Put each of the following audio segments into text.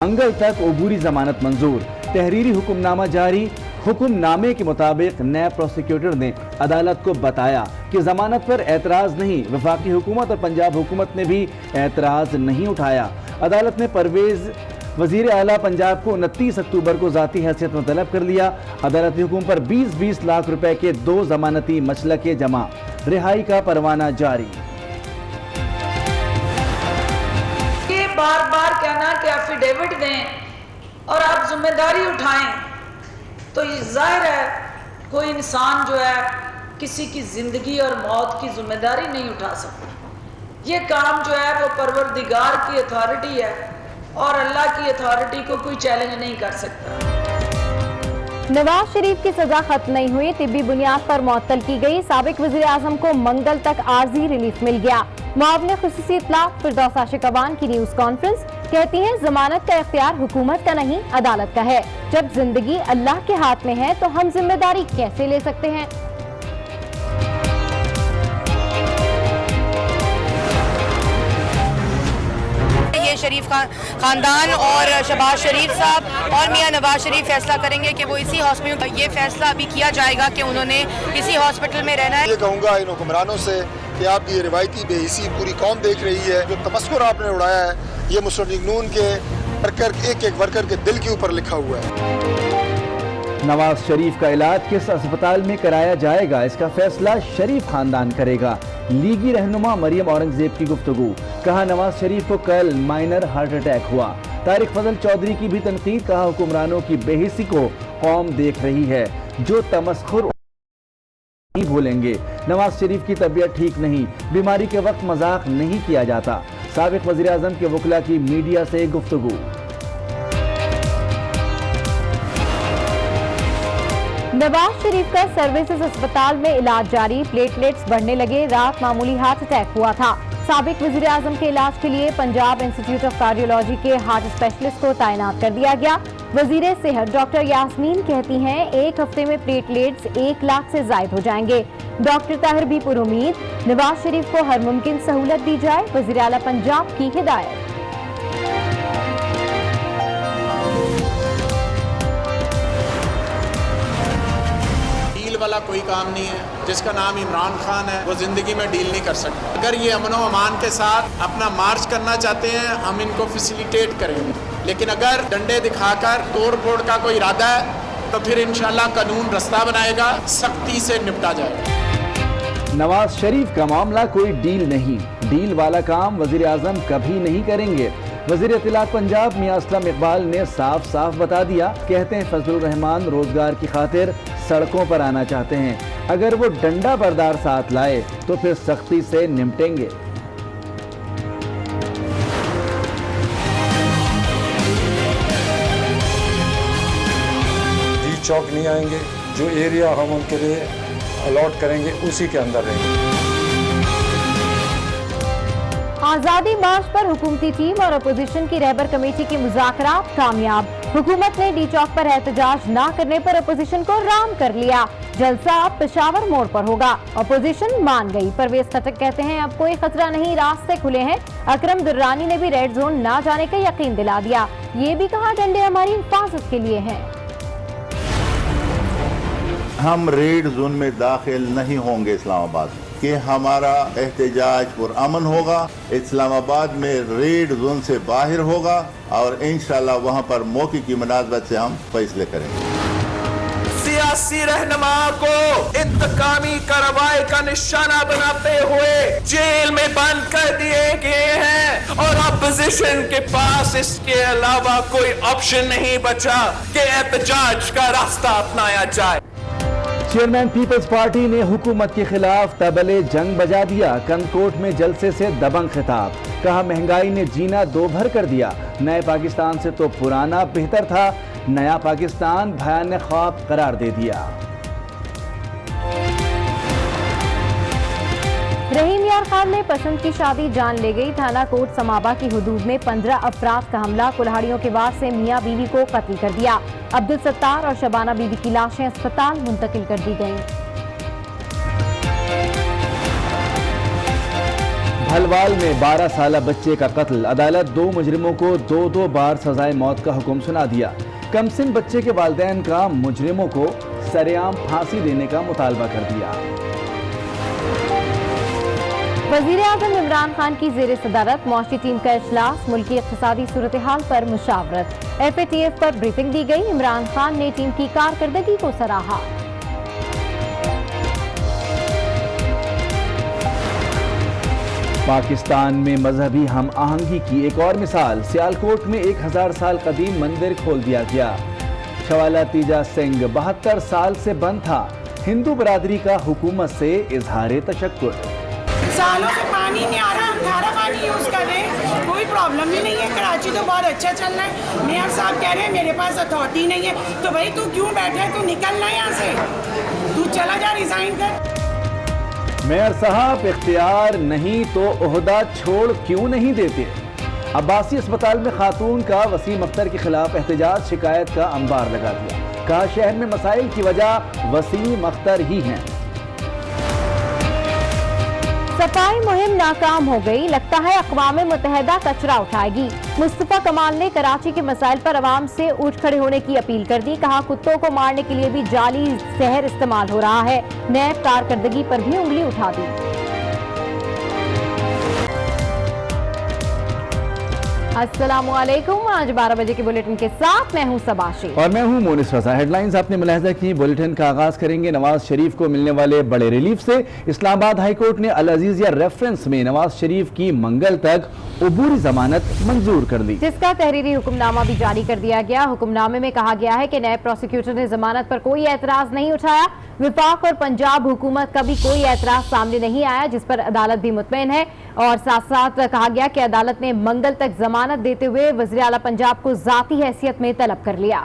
मंगल तक अबूरी जमानत मंजूर, तहरीरी हुक्मनामा जारी। हुक्मनामे के मुताबिक नैब प्रोसिक्यूटर ने अदालत को बताया कि जमानत पर एतराज नहीं। वफाकी हुकूमत और पंजाब हुकूमत ने भी एतराज नहीं उठाया। अदालत ने परवेज वजीर आला पंजाब को 29 अक्टूबर को ज़ाती हैसियत में तलब कर लिया। अदालती हुक्म पर 20-20 लाख रुपए के 2 जमानती मसलके जमा, रिहाई का परवाना जारी। ये बार बार कहना कि एफिडेविट दें और आप जिम्मेदारी उठाएं, तो ये जाहिर है कोई इंसान जो है किसी की जिंदगी और मौत की जिम्मेदारी नहीं उठा सकता। ये काम जो है वो परवरदिगार की अथॉरिटी है और अल्लाह की अथॉरिटी को कोई चैलेंज नहीं कर सकता। नवाज शरीफ की सजा खत्म नहीं हुई, तिब्बी बुनियाद पर मुअत्तल की गई। साबिक वज़ीर आज़म को मंगल तक आर्जी रिलीफ मिल गया। मुआविन खुसूसी इत्तलाअ फिरदौस आशिक अवान की न्यूज कॉन्फ्रेंस कहती हैं जमानत का इख्तियार हुकूमत का नहीं अदालत का है। जब जिंदगी अल्लाह के हाथ में है तो हम जिम्मेदारी कैसे ले सकते हैं। ये शरीफ खानदान और शहबाज शरीफ साहब और मियां नवाज शरीफ फैसला करेंगे कि वो इसी हॉस्पिटल, ये फैसला अभी किया जाएगा कि उन्होंने इसी हॉस्पिटल में रहना है। ये कहूँगा इन हुक्मरानों से कि आपकी ये रिवायती बेहिसी पूरी कौम देख रही है। जो तमस्कुर आपने उड़ाया है ये मुस्लिम लीग नून के वर्कर, एक एक वर्कर के दिल के ऊपर लिखा हुआ है। नवाज शरीफ का इलाज किस अस्पताल में कराया जाएगा, इसका फैसला शरीफ खानदान करेगा। लीगी रहनुमा मरियम औरंगजेब की गुफ्तगू, कहा नवाज शरीफ को कल माइनर हार्ट अटैक हुआ। तारिक फजल चौधरी की भी तनकीद, कहा हुक्मरानों की बेहिसी को कौम देख रही है, जो तमस्खुर नहीं भूलेंगे। नवाज शरीफ की तबीयत ठीक नहीं, बीमारी के वक्त मजाक नहीं किया जाता। साबिक वज़ीर आज़म के वकला की मीडिया से गुफ्तगू। नवाज शरीफ का सर्विसेज अस्पताल में इलाज जारी, प्लेटलेट्स बढ़ने लगे। रात मामूली हार्ट अटैक हुआ था। साबिक वज़ीर आज़म के इलाज के लिए पंजाब इंस्टीट्यूट ऑफ कार्डियोलॉजी के हार्ट स्पेशलिस्ट को तैनात कर दिया गया। वज़ीर सेहत डॉक्टर यास्मीन कहती हैं 1 हफ्ते में प्लेटलेट्स 1 लाख से जायद हो जाएंगे। डॉक्टर ताहिर भी पुरुमीद, नवाज शरीफ को हर मुमकिन सहूलत दी जाए, वज़ीर आला पंजाब की हिदायत। वाला कोई काम नहीं है, जिसका नाम इमरान खान है वो जिंदगी में डील नहीं कर सकता। अगर ये अमन व अमान के साथ अपना मार्च करना चाहते हैं हम इनको फैसिलिटेट करेंगे, लेकिन अगर डंडे दिखाकर तोड़ फोड़ का कोई इरादा है तो फिर इंशाल्लाह कानून रास्ता बनाएगा, सख्ती से निपटा जाएगा। नवाज शरीफ का मामला कोई डील नहीं, डील वाला काम वज़ीर आज़म कभी नहीं करेंगे। वज़ीर इत्तलाअत पंजाब मियां असलम इकबाल ने साफ साफ बता दिया, कहते हैं फजलुर रहमान रोजगार की खातिर सड़कों पर आना चाहते हैं। अगर वो डंडा बरदार साथ लाए तो फिर सख्ती से निपटेंगे। जी चौक नहीं आएंगे, जो एरिया हम उनके लिए अलॉट करेंगे उसी के अंदर रहेंगे। आजादी मार्च पर हुकूमती टीम और अपोजिशन की रहबर कमेटी के मुज़ाकरात कामयाब। हुकूमत ने डी चौक पर एहतजाज न करने पर अपोजिशन को राम कर लिया। जलसा अब पेशावर मोड़ पर होगा, अपोजिशन मान गई। परवेज खटक कहते हैं अब कोई खतरा नहीं, रास्ते खुले हैं। अकरम दुर्रानी ने भी रेड जोन न जाने का यकीन दिला दिया। ये भी कहा डंडे हमारी हिफाजत के लिए हैं। हम रेड जोन में दाखिल नहीं होंगे इस्लामाबाद कि हमारा एहतजाज पुरअमन होगा। इस्लामाबाद में रेड जोन से बाहर होगा और इंशाल्लाह वहाँ पर मौके की मुनासबत से हम फैसले करेंगे। सियासी रहनुमा को इंतकामी कार्रवाई का निशाना बनाते हुए जेल में बंद कर दिए गए हैं और अपोजिशन के पास इसके अलावा कोई ऑप्शन नहीं बचा कि एहतजाज का रास्ता अपनाया जाए। चेयरमैन पीपल्स पार्टी ने हुकूमत के खिलाफ तबले जंग बजा दिया। कनकोट में जलसे से दबंग खिताब, कहा महंगाई ने जीना दो भर कर दिया। नए पाकिस्तान से तो पुराना बेहतर था, नया पाकिस्तान भयानक ख्वाब करार दे दिया। रहीम यार खान में पसंद की शादी जान ले गई। थाना कोट समाबा की हुदूद में 15 अफराद का हमला, कुल्हाड़ियों के वार से मियां बीवी को कत्ल कर दिया। अब्दुल सत्तार और शबाना बीवी की लाशें अस्पताल मुंतकिल कर दी गईं। हलवाल में 12 साल बच्चे का कत्ल, अदालत 2 मुजरिमों को 2 बार सजाए मौत का हुक्म सुना दिया। कमसिन बच्चे के वालिदैन का मुजरिमों को सरेआम फांसी देने का मुतालबा कर दिया। वज़ीर-ए-आज़म इमरान खान की ज़ेर सदारत मौशी टीम का इजलास, मुल्की इक़्तिसादी सूरत हाल पर मुशावरत। FATF पर ब्रीफिंग दी गई। इमरान खान ने टीम की कारकर्दगी को सराहा। पाकिस्तान में मजहबी हम आहंगी की एक और मिसाल, सियालकोट में 1000 साल कदीम मंदिर खोल दिया गया। शवाला तीजा सिंह 72 साल से बंद था। हिंदू बरादरी का हुकूमत से इजहार तशक्कुर। सालों से पानी नहीं आ रहा, खारा पानी यूज़ कर रहे हैं, कोई प्रॉब्लम भी नहीं है। कराची तो बहुत अच्छा चल रहा है। मेयर साहब कह रहे हैं मेरे पास अथॉरिटी नहीं है, तो भाई तू क्यों बैठा है, तू निकलना यहाँ से, तू चला जा, रिजाइन कर। मेयर साहब इख्तियार नहीं तो ओहदा छोड़ क्यों नहीं देते। अब्बासी अस्पताल में खातून का वसीम अख्तर के खिलाफ एहतजाज, शिकायत का अंबार लगा दिया। कहा शहर में मसाइल की वजह वसीम अख्तर ही हैं। सफाई मुहिम नाकाम हो गई, लगता है अक़वाम मुत्तहिदा कचरा उठाएगी। मुस्तफ़ा कमाल ने कराची के मसाइल पर अवाम से उठ खड़े होने की अपील कर दी। कहा कुत्तों को मारने के लिए भी जाली जहर इस्तेमाल हो रहा है। नैब कारकर्दगी पर भी उंगली उठा दी। अस्सलामुअलैकुम, आज 12 बजे के बुलेटिन के साथ मैं हूं सबाशी और मैं हूं मोनिस रजा। हेडलाइंस आपने मुलाहिजा की। बुलेटिन का आगाज करेंगे नवाज शरीफ को मिलने वाले बड़े रिलीफ से। इस्लामाबाद हाई कोर्ट ने अल अजीजिया रेफरेंस में नवाज शरीफ की मंगल तक उबूरी जमानत मंजूर कर ली, जिसका तहरीरी हुक्मनामा भी जारी कर दिया गया। हुक्मनामे में कहा गया है कि नायब प्रोसिक्यूटर ने जमानत पर कोई एतराज नहीं उठाया। विफाक और पंजाब हुकूमत का भी कोई एतराज सामने नहीं आया, जिस पर अदालत भी मुतमईन है। और साथ साथ कहा गया कि अदालत ने मंगल तक जमानत देते हुए वज़ीर आला पंजाब को जाती हैसियत में तलब कर लिया।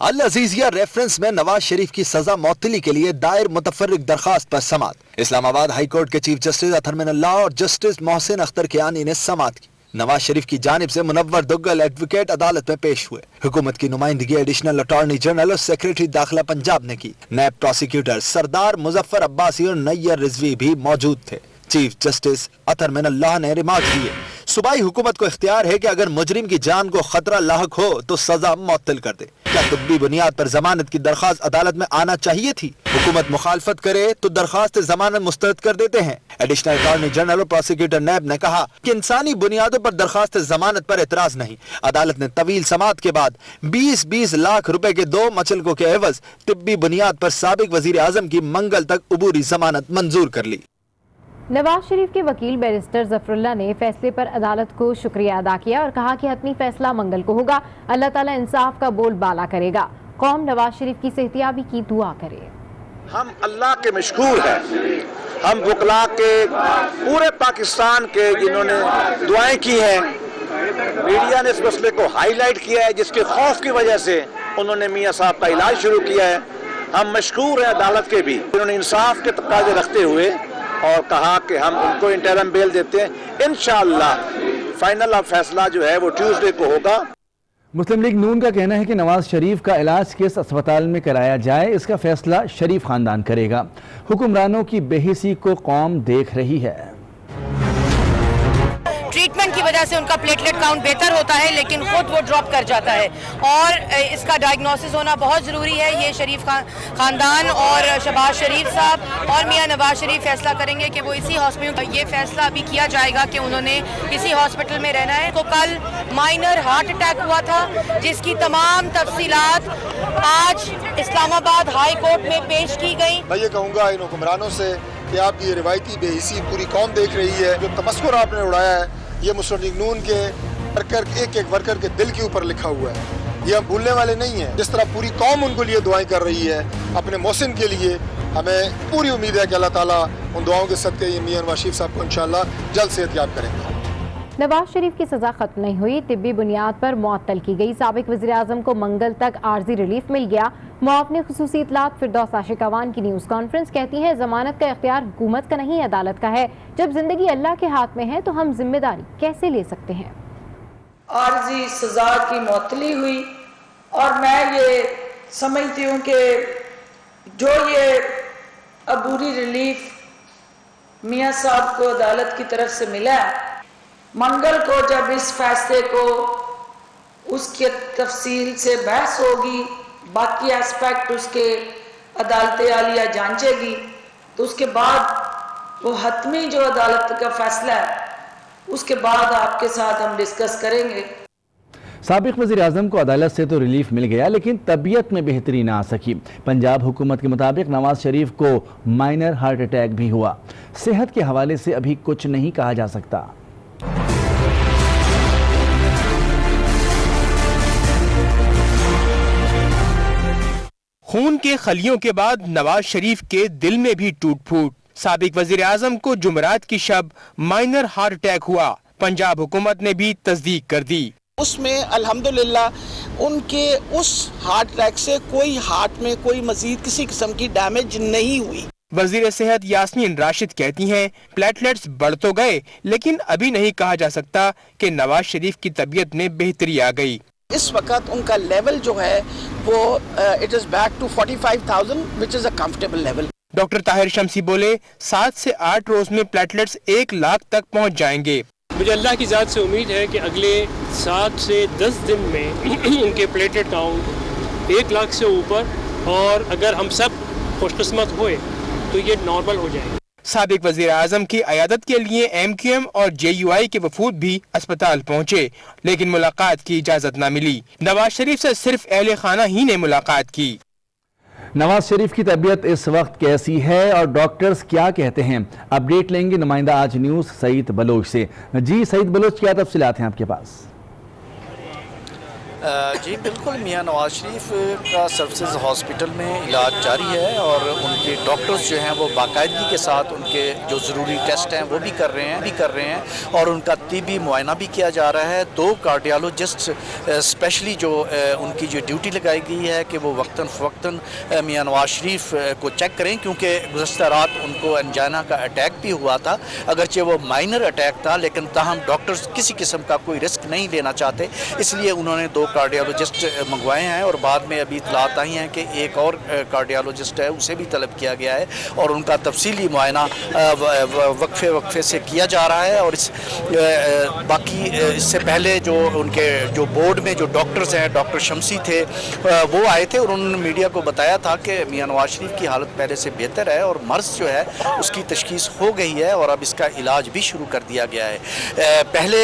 अल अजीजिया रेफरेंस में नवाज शरीफ की सजा मौतली के लिए दायर मुतफर्रिक दरखास्त पर समाअत। इस्लामाबाद हाई कोर्ट के चीफ जस्टिस अतहर मिनल्लाह और जस्टिस मोहसिन अख्तर कियानी ने समाअत की। नवाज शरीफ की जानिब से मुनव्वर दुग्गल एडवोकेट अदालत में पेश हुए। हुकूमत की नुमाइंदगी एडिशनल अटॉर्नी जनरल और सेक्रेटरी दाखिला पंजाब ने की। नायब प्रोसिक्यूटर सरदार मुजफ्फर अब्बासी और नैयर रिजवी भी मौजूद थे। चीफ जस्टिस अतहर मिनल्लाह ने रिमार्क दिए, सूबाई हुकूमत को इख्तियार है कि अगर मुजरिम की जान को खतरा लाहक हो तो सजा मुअत्तल कर दे। क्या तिब्बी बुनियाद पर जमानत की दरखास्त अदालत में आना चाहिए थी? हुकूमत मुखालफत करे तो दरखास्त जमानत मुस्तरद कर देते हैं। एडिशनल अटॉर्नी जनरल और प्रोसिक्यूटर नैब ने कहा कि इंसानी बुनियादों पर दरखास्त जमानत पर एतराज नहीं। अदालत ने तवील समाअत के बाद 20-20 लाख रुपए के 2 मचलकों के एवज तिब्बी बुनियाद पर साबिक वजीर आजम की मंगल तक उबूरी जमानत मंजूर कर ली। नवाज शरीफ के वकील बैरिस्टर जफरुल्लाह ने फैसले पर अदालत को शुक्रिया अदा किया और कहा कि हतमी फैसला मंगल को होगा। अल्लाह ताला इंसाफ का बोल बाला करेगा। कौम नवाज शरीफ की सेहतियाबी की दुआ करे। हम अल्लाह के मशकूर हैं, हम वकला के पूरे पाकिस्तान के जिन्होंने दुआएं की हैं। मीडिया ने इस मसले को हाईलाइट किया है, जिसके खौफ की वजह से उन्होंने मियाँ साहब का इलाज शुरू किया है। हम मशकूर हैं अदालत के भी, उन्होंने इंसाफ के तकाजे रखते हुए और कहा कि हम उनको इंटरम बेल देते हैं। इंशाअल्लाह फाइनल फैसला जो है वो ट्यूसडे को होगा। मुस्लिम लीग नून का कहना है कि नवाज शरीफ का इलाज किस अस्पताल में कराया जाए, इसका फैसला शरीफ खानदान करेगा। हुक्मरानों की बेहिसी को कौम देख रही है। ट्रीटमेंट की वजह से उनका प्लेटलेट काउंट बेहतर होता है, लेकिन खुद वो ड्रॉप कर जाता है और इसका डायग्नोसिस होना बहुत ज़रूरी है। ये शरीफ खानदान और शहबाज शरीफ साहब और मियाँ नवाज शरीफ फैसला करेंगे कि वो इसी हॉस्पिटल, ये फैसला अभी किया जाएगा कि उन्होंने इसी हॉस्पिटल में रहना है। तो कल माइनर हार्ट अटैक हुआ था, जिसकी तमाम तफसीलात आज इस्लामाबाद हाई कोर्ट में पेश की गई। मैं ये कहूँगा इन हुक्मरानों से कि आपकी ये रिवायती बेहिसी पूरी कौम देख रही है। जो तमस्कुर आपने उड़ाया है ये मुस्लिम लीग नून के वर्कर, एक एक वर्कर के दिल के ऊपर लिखा हुआ है। ये हम भूलने वाले नहीं हैं। जिस तरह पूरी कौम उनको लिए दुआएं कर रही है अपने मोहसिन के लिए, हमें पूरी उम्मीद है कि अल्लाह ताला उन दुआओं के सदके ये मियां नवाज शरीफ साहब को इंशाअल्लाह जल्द सेहतयाब करेंगे। नवाज शरीफ की सजा खत्म नहीं हुई, तिब्बी बुनियाद पर मुअत्तल की गई। साबिक वज़ीर आज़म को मंगल तक आर्जी रिलीफ मिल गया। मुआवने खुसूसी इतलात फिरदौस आशिक अवान की न्यूज़ कॉन्फ्रेंस कहती है जमानत का इख्तियार हुकूमत का नहीं अदालत का है। जब जिंदगी अल्लाह के हाथ में है तो हम जिम्मेदारी कैसे ले सकते हैं। आर्जी सज़ा की मुअत्तली हुई और मैं ये समझती हूँ कि जो ये अबूरी रिलीफ मियाँ साहब को अदालत की तरफ से मिला, मंगल को जब इस फैसले को उसके तफसील से बहस होगी, बाकी एस्पेक्ट उसके अदालत आलिया जांचेगी, तो उसके बाद वो हतमी जो अदालत का फैसला है उसके बाद आपके साथ हम डिस्कस करेंगे। साबिक वज़ीर आज़म को अदालत से तो रिलीफ मिल गया, लेकिन तबीयत में बेहतरी ना आ सकी। पंजाब हुकूमत के मुताबिक नवाज शरीफ को माइनर हार्ट अटैक भी हुआ। सेहत के हवाले से अभी कुछ नहीं कहा जा सकता। खून के खलियों के बाद नवाज शरीफ के दिल में भी टूट फूट। साबिक वजीर आजम को जुमरात की शब माइनर हार्ट अटैक हुआ। पंजाब हुकूमत ने भी तस्दीक कर दी। उसमें अल्हम्दुलिल्लाह उनके उस हार्ट अटैक से कोई हार्ट में कोई मजीद किसी किस्म की डैमेज नहीं हुई। वजीर सेहत यास्मीन राशिद कहती हैं, प्लेटलेट्स बढ़ तो गए, लेकिन अभी नहीं कहा जा सकता कि नवाज शरीफ की तबीयत में बेहतरी आ गई। इस वक्त उनका लेवल जो है वो it is back to 45,000 which is a comfortable level. Doctor Tahir Shamsi बोले 7 से 8 रोज में प्लेटलेट्स 1 लाख तक पहुंच जाएंगे। मुझे अल्लाह की ज़ात से उम्मीद है कि अगले 7 से 10 दिन में उनके प्लेटलेट काउंट 1 लाख से ऊपर, और अगर हम सब खुशकिस्मत हुए तो ये नॉर्मल हो जाएंगे। साबिक वजीर आजम की अयादत के लिए MQM और JUI के वफूद भी अस्पताल पहुंचे, लेकिन मुलाकात की इजाजत न मिली। नवाज शरीफ से सिर्फ अहले खाना ही ने मुलाकात की। नवाज शरीफ की तबीयत इस वक्त कैसी है और डॉक्टर्स क्या कहते हैं, अपडेट लेंगे नुमाइंदा आज न्यूज़ सईद बलोच से। जी सईद बलोच, क्या तफसीलात हैं आपके पास? जी बिल्कुल, मियां नवाज शरीफ का सर्विसेज हॉस्पिटल में इलाज जारी है और उनके डॉक्टर्स जो हैं वो बाकायदगी के साथ उनके जो ज़रूरी टेस्ट हैं वो भी कर रहे हैं और उनका तिबी मुआयना भी किया जा रहा है। 2 कार्डियोलॉजिस्ट स्पेशली जो उनकी जो ड्यूटी लगाई गई है कि वो वक्तन फ़वक्तन मियां नवाज शरीफ को चेक करें, क्योंकि गुज़श्ता रात उनको एंजाइना का अटैक भी हुआ था। अगरचे वो माइनर अटैक था, लेकिन ताहम डॉक्टर्स किसी किस्म का कोई रिस्क नहीं लेना चाहते, इसलिए उन्होंने 2 कार्डियोलॉजिस्ट मंगवाए हैं और बाद में अभी इतलात आई हैं कि एक और कार्डियोलॉजिस्ट है उसे भी तलब किया गया है और उनका तफसीली मुआयना वक्फे से किया जा रहा है। और इस बाकी इससे पहले जो उनके जो बोर्ड में जो डॉक्टर्स हैं, डॉक्टर शमसी थे, वो आए थे और उन्होंने मीडिया को बताया था कि मियां नवाज शरीफ की हालत पहले से बेहतर है और मर्ज़ जो है उसकी तशखीस हो गई है और अब इसका इलाज भी शुरू कर दिया गया है। पहले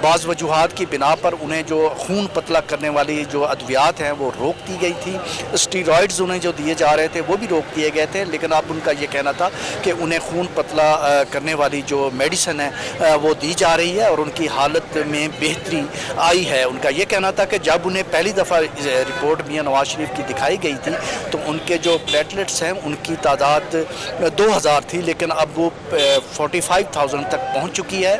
बाज़ वजूहात की बिना पर उन्हें जो खून पतला करने वाली जो अद्वियात हैं वो रोक दी गई थी। स्टीरॉइड्स उन्हें जो दिए जा रहे थे वो भी रोक दिए गए थे, लेकिन अब उनका ये कहना था कि उन्हें खून पतला करने वाली जो मेडिसिन है वो दी जा रही है और उनकी हालत में बेहतरी आई है। उनका ये कहना था कि जब उन्हें पहली दफ़ा रिपोर्ट मियां नवाज शरीफ की दिखाई गई थी तो उनके जो प्लेटलेट्स हैं उनकी तादाद 2000 थी, लेकिन अब वो 45,000 तक पहुँच चुकी है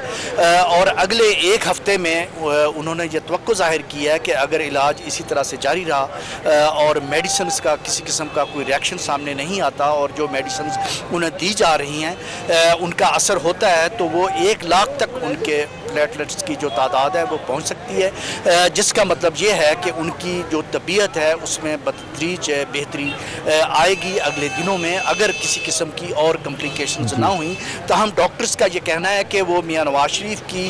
और अगले एक हफ्ते में उन्होंने ये तवक्को जाहिर किया है कि अगर इलाज इसी तरह से जारी रहा और मेडिसिन का किसी किस्म का कोई रिएक्शन सामने नहीं आता और जो मेडिसिन उन्हें दी जा रही हैं उनका असर होता है, तो वो 1 लाख तक उनके प्लेटलेट्स की जो तादाद है वो पहुंच सकती है, जिसका मतलब ये है कि उनकी जो तबीयत है उसमें बतदरीज बेहतरी आएगी अगले दिनों में, अगर किसी किस्म की और कम्प्लिकेशंस ना हुई। तो हम डॉक्टर्स का ये कहना है कि वो मियां नवाज शरीफ की